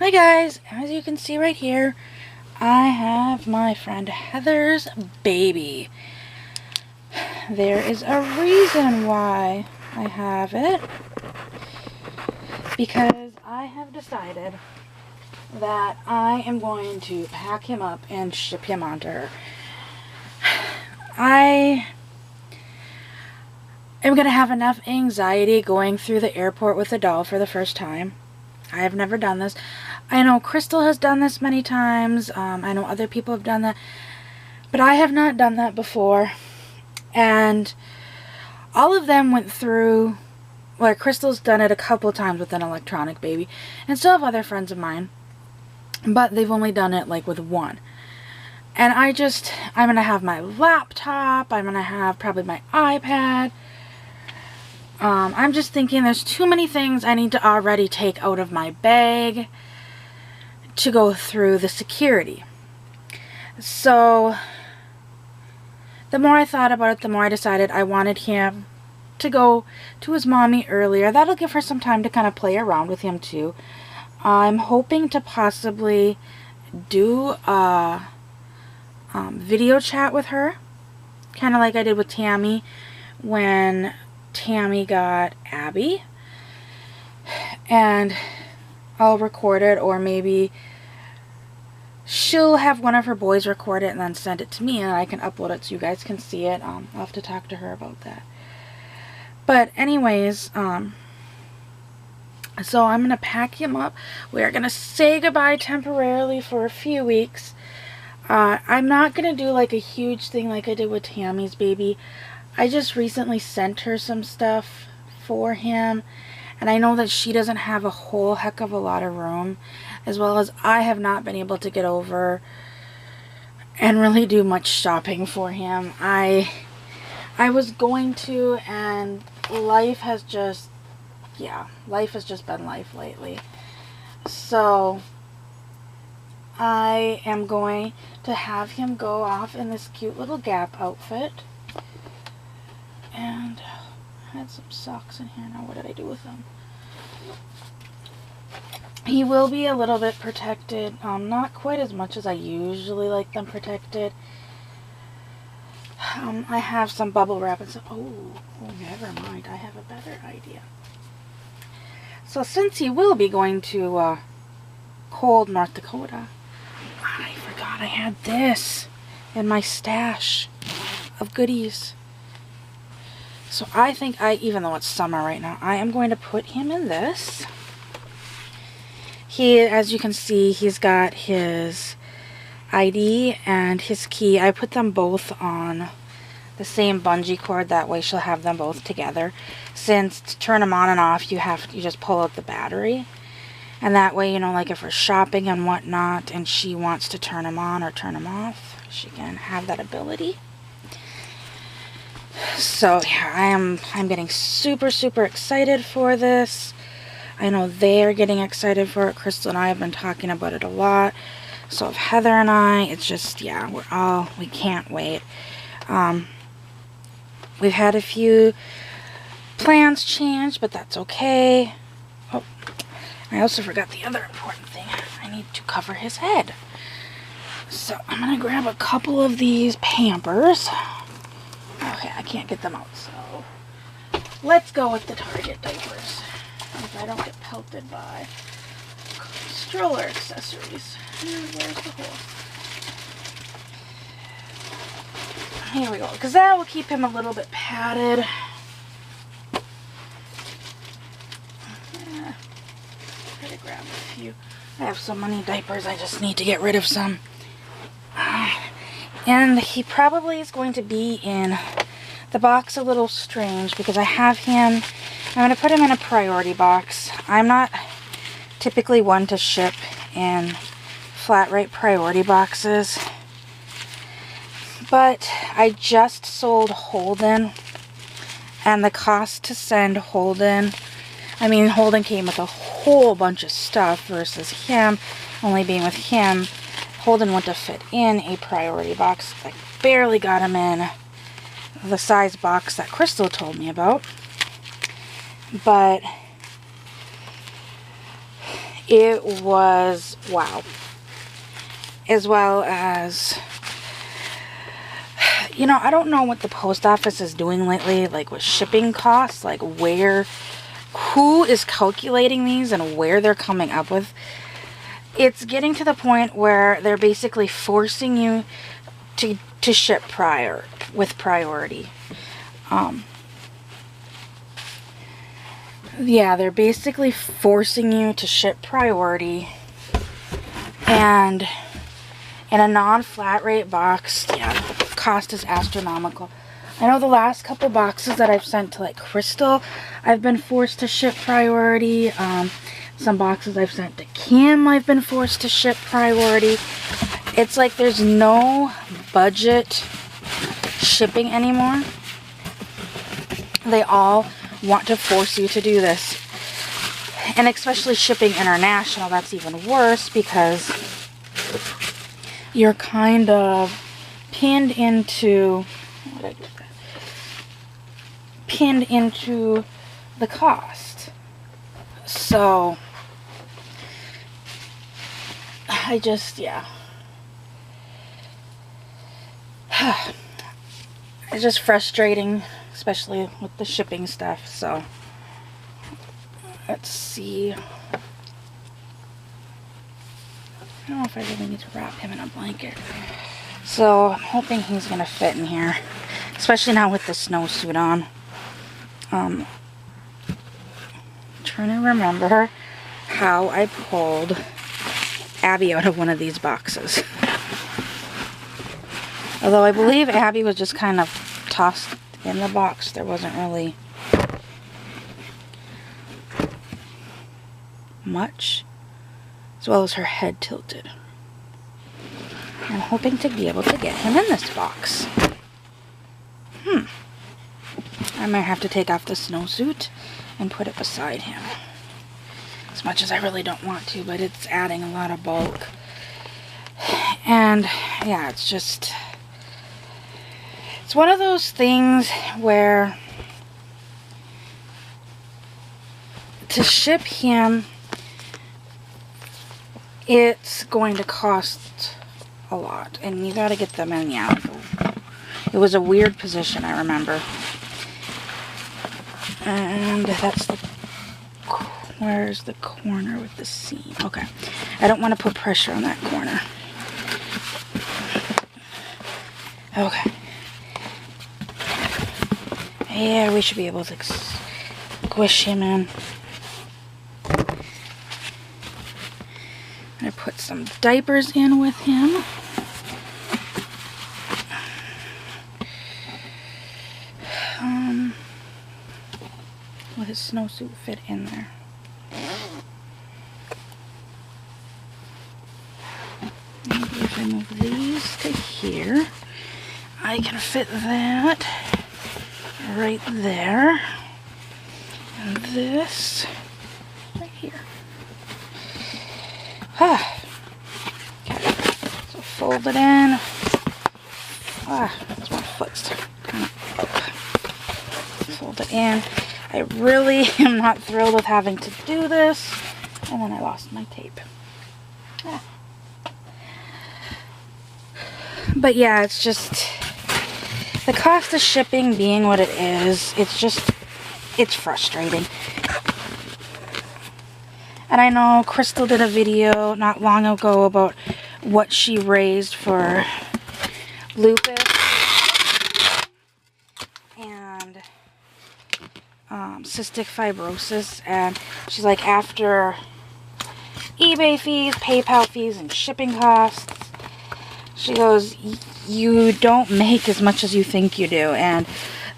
Hi guys, as you can see right here, I have my friend Heather's baby. There is a reason why I have it, because I have decided that I am going to pack him up and ship him onto her. I am going to have enough anxiety going through the airport with a doll for the first time. I have never done this. I know Crystal has done this many times. I know other people have done that. But I have not done that before. And all of them went through... Well, Crystal's done it a couple times with an electronic baby. And still have other friends of mine. But they've only done it like with one. And I'm going to have my laptop. I'm going to have probably my iPad. I'm just thinking there's too many things I need to already take out of my bag to go through the security. So the more I thought about it, the more I decided I wanted him to go to his mommy earlier. That'll give her some time to kind of play around with him too. I'm hoping to possibly do a video chat with her, kind of like I did with Tammy when Tammy got Abby, and I'll record it, or maybe she'll have one of her boys record it and then send it to me and I can upload it so you guys can see it. I'll have to talk to her about that. But anyways, so I'm going to pack him up. We're going to say goodbye temporarily for a few weeks. I'm not going to do like a huge thing like I did with Tammy's baby. I just recently sent her some stuff for him, and I know that she doesn't have a whole heck of a lot of room, as well as I have not been able to get over and really do much shopping for him. I was going to, and life has just been life lately. So I am going to have him go off in this cute little Gap outfit. And I had some socks in here. Now what did I do with them? He will be a little bit protected. Not quite as much as I usually like them protected. I have some bubble wrap and stuff. Oh, never mind. I have a better idea. So since he will be going to cold North Dakota, I forgot I had this in my stash of goodies. So I think even though it's summer right now, I am going to put him in this. As you can see, he's got his ID and his key. I put them both on the same bungee cord. That way she'll have them both together. Since to turn them on and off, you just pull out the battery. And that way, you know, like if we're shopping and whatnot and she wants to turn them on or turn them off, she can have that ability. So yeah, I'm getting super excited for this. I know they're getting excited for it. Crystal and I have been talking about it a lot. So if Heather and I, it's just, yeah, we can't wait. We've had a few plans change, but that's okay. Oh, I also forgot the other important thing. I need to cover his head. So I'm going to grab a couple of these Pampers. Okay, I can't get them out, so let's go with the Target diapers. If I don't get pelted by stroller accessories. Where's the hole? Here we go, because that will keep him a little bit padded. Yeah, try to grab a few. I have so many diapers, I just need to get rid of some. And he probably is going to be in the box a little strange because I'm going to put him in a priority box. I'm not typically one to ship in flat rate priority boxes. But I just sold Holden, and the cost to send Holden, I mean Holden came with a whole bunch of stuff versus him only being with him. Holden wouldn't have fit in a priority box. I barely got him in the size box that Crystal told me about. But it was wow. As well as, you know, I don't know what the post office is doing lately, like with shipping costs, like who is calculating these and where they're coming up with. It's getting to the point where they're basically forcing you to ship with priority. Yeah, they're basically forcing you to ship priority, and in a non-flat rate box, yeah, the cost is astronomical. I know the last couple boxes that I've sent to like Crystal, I've been forced to ship priority. Some boxes I've sent to Kim, I've been forced to ship priority. It's like there's no budget shipping anymore. They all want to force you to do this. And especially shipping international, that's even worse because you're kind of pinned into, what did I do with that? Pinned into the cost. So yeah. It's just frustrating, especially with the shipping stuff. So let's see. I don't know if I really need to wrap him in a blanket. So I'm hoping he's gonna fit in here, especially now with the snowsuit on. Trying to remember how I pulled Abby out of one of these boxes. Although I believe Abby was just kind of tossed in the box. There wasn't really much, as well as her head tilted. I'm hoping to be able to get him in this box. I might have to take off the snowsuit and put it beside him. As much as I really don't want to, but it's adding a lot of bulk. And yeah, it's one of those things where to ship him, it's going to cost a lot, and you gotta get them in the attic. It was a weird position, I remember. And that's where's the corner with the seam? Okay, I don't want to put pressure on that corner. Okay. Yeah, we should be able to squish him in. I'm gonna put some diapers in with him. Will his snowsuit fit in there? Maybe if I move these to here, I can fit that right there. And this right here. Okay. So fold it in. That's my foot's kind of up. Fold it in. I really am not thrilled with having to do this. And then I lost my tape. But yeah, it's just the cost of shipping being what it is, it's frustrating. And I know Crystal did a video not long ago about what she raised for lupus and cystic fibrosis, and she's like, after eBay fees, PayPal fees, and shipping costs, she goes, you don't make as much as you think you do. And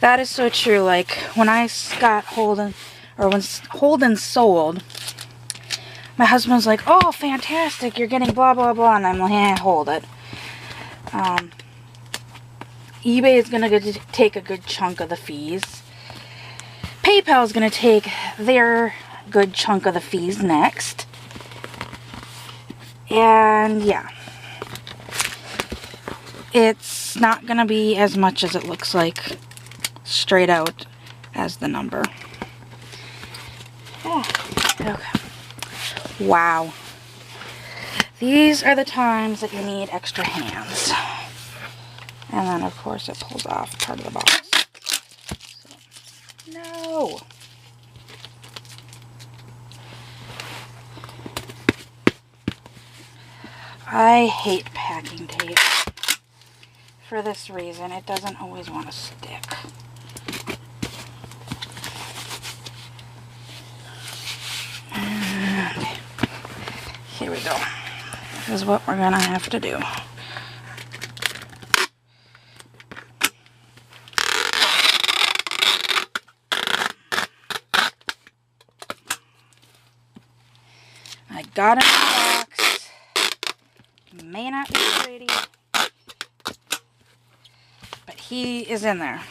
that is so true. Like when I got Holden, or when Holden sold, my husband was like, oh, fantastic, you're getting blah blah blah, and I'm like, eh, hold it. eBay is gonna take a good chunk of the fees. PayPal is gonna take their good chunk of the fees next. And yeah, it's not gonna be as much as it looks like straight out as the number. Okay. Wow. These are the times that you need extra hands. And then, of course, it pulls off part of the box. So, no. I hate packing tape. For this reason, it doesn't always want to stick. And here we go. This is what we're gonna have to do. I got him in the box. May not be pretty, but he is in there.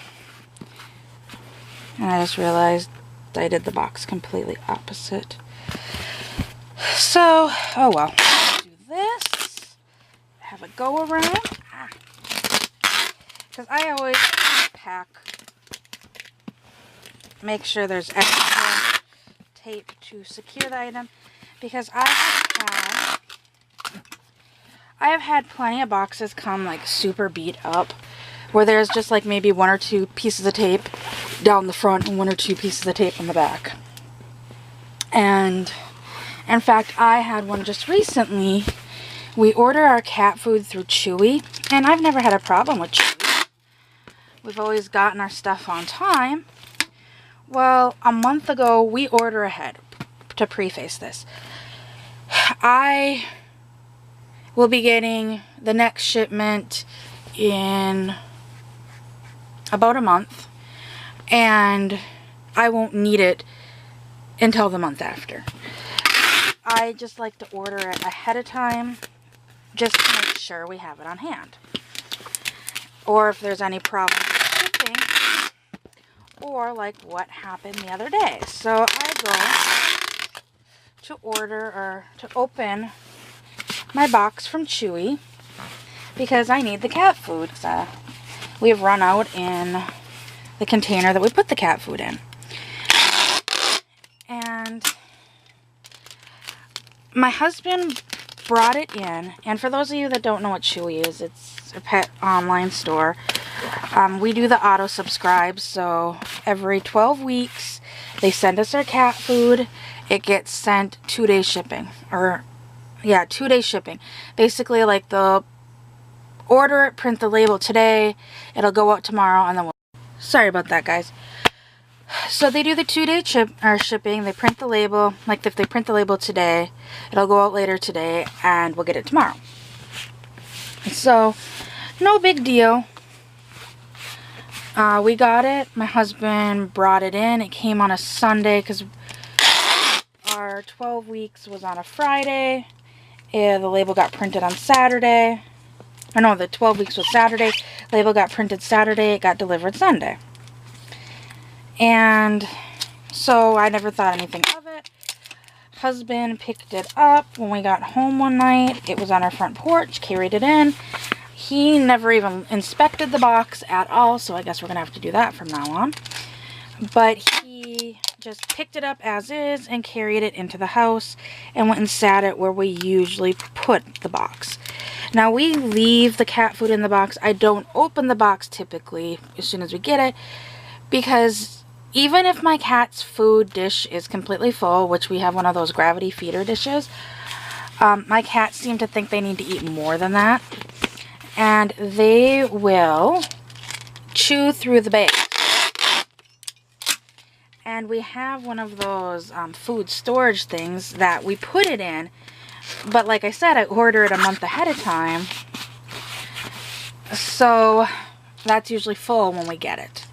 And I just realized I did the box completely opposite. So, oh well. Do this. Have a go around. Because I always pack. Make sure there's extra tape to secure the item. Because I have had plenty of boxes come like super beat up, where there's just like maybe 1 or 2 pieces of tape down the front and 1 or 2 pieces of tape on the back. And in fact, I had one just recently. We order our cat food through Chewy, and I've never had a problem with Chewy. We've always gotten our stuff on time. Well, a month ago, we order ahead. To preface this, I will be getting the next shipment in about a month, and I won't need it until the month after. I just like to order it ahead of time just to make sure we have it on hand, or if there's any problem with shipping, or like what happened the other day. So I go to order or to open my box from Chewy because I need the cat food. We have run out in the container that we put the cat food in. And my husband brought it in, and for those of you that don't know what Chewy is, it's a pet online store. We do the auto subscribe, so every 12 weeks they send us our cat food. It gets sent 2-day shipping, or yeah, 2-day shipping. Basically, like they'll order it, print the label today, it'll go out tomorrow, and then we'll... Sorry about that, guys. So they do the 2-day shipping. They print the label. Like if they print the label today, it'll go out later today, and we'll get it tomorrow. So, no big deal. We got it. My husband brought it in. It came on a Sunday because our 12 weeks was on a Friday. The label got printed on Saturday. Or no, the 12 weeks was Saturday. Label got printed Saturday. It got delivered Sunday. And so I never thought anything of it. Husband picked it up when we got home one night. It was on our front porch. Carried it in. He never even inspected the box at all, so I guess we're going to have to do that from now on. But he just picked it up as is and carried it into the house and went and sat it where we usually put the box. Now, we leave the cat food in the box. I don't open the box typically as soon as we get it, because even if my cat's food dish is completely full, which we have one of those gravity feeder dishes, my cats seem to think they need to eat more than that. And they will chew through the bag. And we have one of those food storage things that we put it in. But like I said, I order it a month ahead of time. So that's usually full when we get it.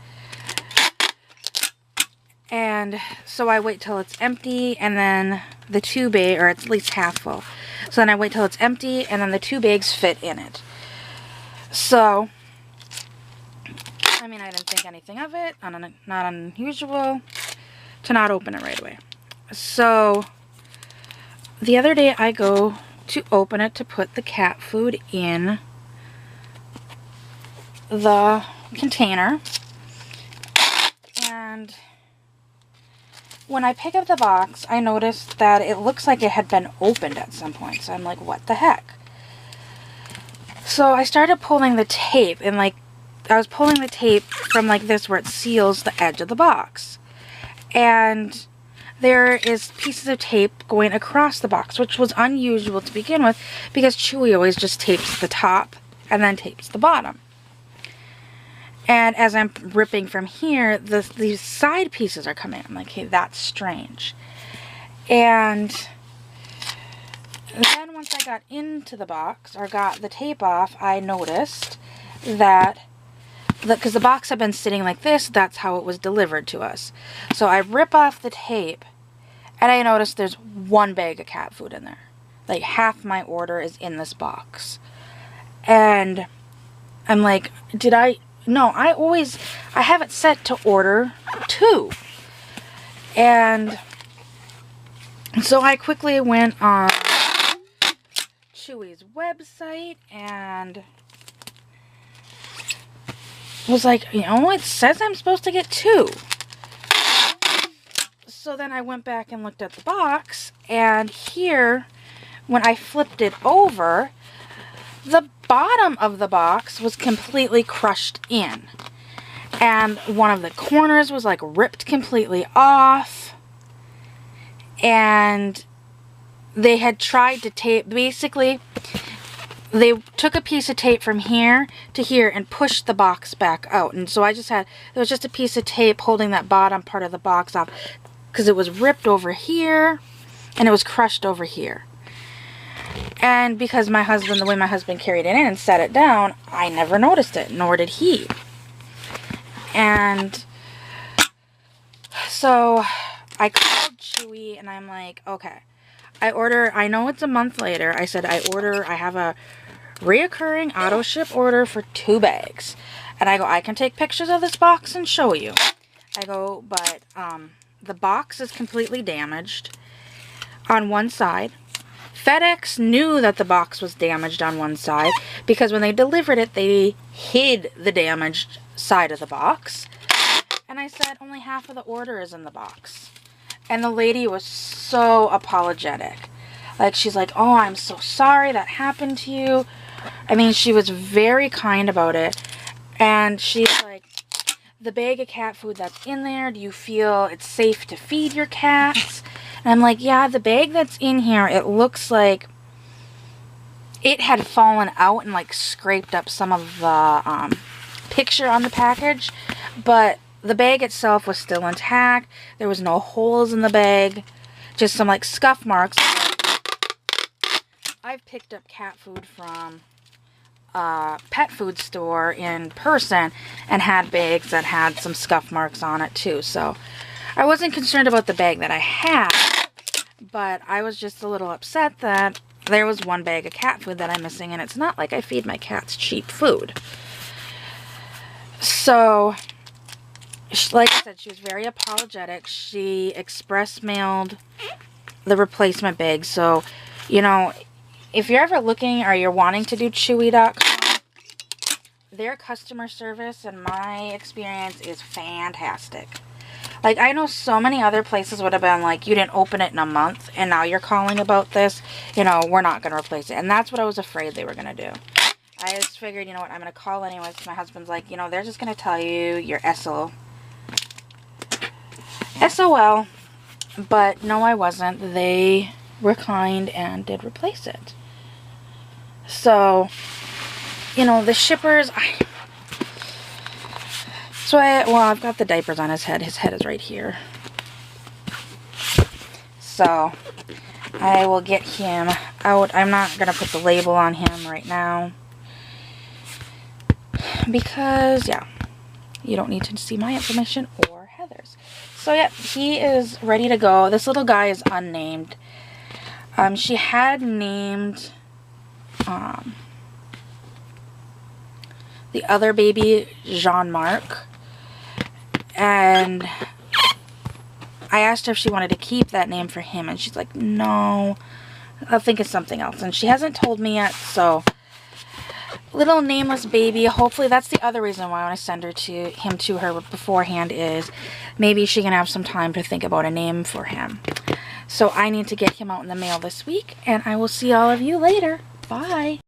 And so I wait till it's empty, and then the 2 bag, or at least half full. So then I wait till it's empty, and then the 2 bags fit in it. So, I mean, I didn't think anything of it. Not unusual to not open it right away. So, the other day I go to open it to put the cat food in the container. And when I pick up the box, I noticed that it looks like it had been opened at some point. So I'm like, what the heck? So I started pulling the tape, and like, I was pulling the tape from like this where it seals the edge of the box. And there is pieces of tape going across the box, which was unusual to begin with because Chewy always just tapes the top and then tapes the bottom. And as I'm ripping from here, these side pieces are coming. I'm like, hey, that's strange. And then once I got into the box, or got the tape off, I noticed that, because the box had been sitting like this, that's how it was delivered to us. So I rip off the tape, and I noticed there's one bag of cat food in there. Like, half my order is in this box. And I'm like, no, I have it set to order 2. And so I quickly went on Chewy's website and was like, it says I'm supposed to get 2. So then I went back and looked at the box, and here, when I flipped it over, the bottom of the box was completely crushed in. And one of the corners was like ripped completely off. And they had tried to tape, basically, they took a piece of tape from here to here and pushed the box back out. And so there was just a piece of tape holding that bottom part of the box off, because it was ripped over here and it was crushed over here. And because the way my husband carried it in and set it down, I never noticed it, nor did he. And so I called Chewy and I'm like, okay, I know it's a month later. I said, I have a reoccurring auto ship order for 2 bags. And I go, I can take pictures of this box and show you. I go, but the box is completely damaged on one side. FedEx knew that the box was damaged on one side because when they delivered it, they hid the damaged side of the box. And I said, only half of the order is in the box. And the lady was so apologetic. Like, she's like, oh, I'm so sorry that happened to you. I mean, she was very kind about it. And she's like, the bag of cat food that's in there, do you feel it's safe to feed your cats? And I'm like, yeah, the bag that's in here, it looks like it had fallen out and like scraped up some of the picture on the package. But the bag itself was still intact. There was no holes in the bag. Just some like scuff marks. I've picked up cat food from a pet food store in person and had bags that had some scuff marks on it too. So I wasn't concerned about the bag that I had, but I was just a little upset that there was one bag of cat food that I'm missing, and it's not like I feed my cats cheap food. So, like I said, she was very apologetic. She express mailed the replacement bag. So, if you're ever looking or you're wanting to do Chewy.com, their customer service, in my experience, is fantastic. Like, I know so many other places would have been like, you didn't open it in a month, and now you're calling about this. We're not going to replace it. And that's what I was afraid they were going to do. I just figured, I'm going to call anyways. My husband's like, they're just going to tell you you're SOL. But no, I wasn't. They were kind and did replace it. So, the shippers, I've got the diapers on his head. His head is right here. So, I will get him out. I'm not going to put the label on him right now. Because, yeah, you don't need to see my information or Heather's. So, yeah, he is ready to go. This little guy is unnamed. She had named the other baby Jean-Marc, and I asked her if she wanted to keep that name for him, and she's like, no, I'll think of something else. And she hasn't told me yet, so little nameless baby. Hopefully that's the other reason why I want to send him to her beforehand, is maybe she can have some time to think about a name for him. So I need to get him out in the mail this week, and I will see all of you later. Bye.